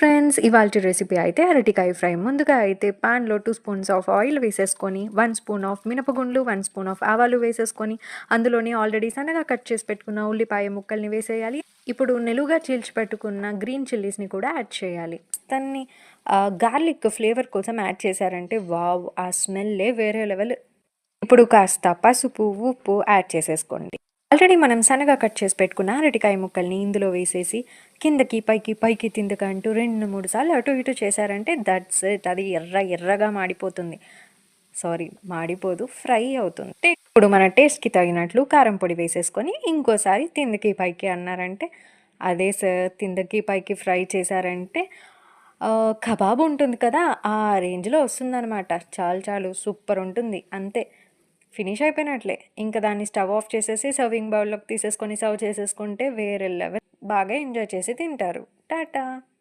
Friends, ఇవాల్టి recipe అయితే అరటికాయ ఫ్రై. ముందుగా అయితే పాన్‌లో 2 స్పూన్స్ ఆఫ్ ఆయిల్ వేసేసుకొని, 1 స్పూన్ ఆఫ్ మినపగుండ్లు, 1 స్పూన్ ఆఫ్ ఆవాలు వేసేసుకొని, అందులోనే ఆల్రెడీ సన్నగా కట్ చేసి పెట్టుకున్న ఉల్లిపాయ ముక్కల్ని వేసేయాలి. ఇప్పుడు నిలువుగా చీల్చి పెట్టుకున్న గ్రీన్ చిల్లీస్‌ని కూడా యాడ్ చేయాలి. దాన్ని గార్లిక్ ఫ్లేవర్ కోసం యాడ్ చేశారంటే వావ్! ఆ స్మెల్లే వేరే లెవెల్. ఇప్పుడు కాస్త పసుపు, ఉప్పు యాడ్ చేసేసుకోండి. ఆల్రెడీ మనం సన్నగా కట్ చేసి పెట్టుకున్న అరటికాయ ముక్కల్ని ఇందులో వేసేసి కిందకి, పైకి, పైకి కిందకి అంటూ 2, 3 సార్లు అటు ఇటు చేశారంటే దట్స్ ఇట్. అది ఎర్రగా మాడిపోతుంది. సారీ, మాడిపోదు, ఫ్రై అవుతుంది. ఇప్పుడు మన టేస్ట్‌కి తగినట్లు కారం పొడి వేసేసుకొని ఇంకోసారి కిందకి, పైకి అన్నారంటే అదే సార్. కిందకి, పైకి ఫ్రై చేశారంటే కబాబ్ ఉంటుంది కదా! ఆ రేంజ్‌లో వస్తుందనమాట. చాలు సూపర్ ఉంటుంది. అంతే. ఫినిష్ అయిపోయినట్లే. ఇంక దాన్ని స్టవ్ ఆఫ్ చేసేసి సర్వింగ్ బౌల్‌లోకి తీసేసుకొని సర్వ్ చేసేసుకుంటే వేరే లెవెల్. బాగా ఎంజాయ్ చేసి తింటారు. టాటా.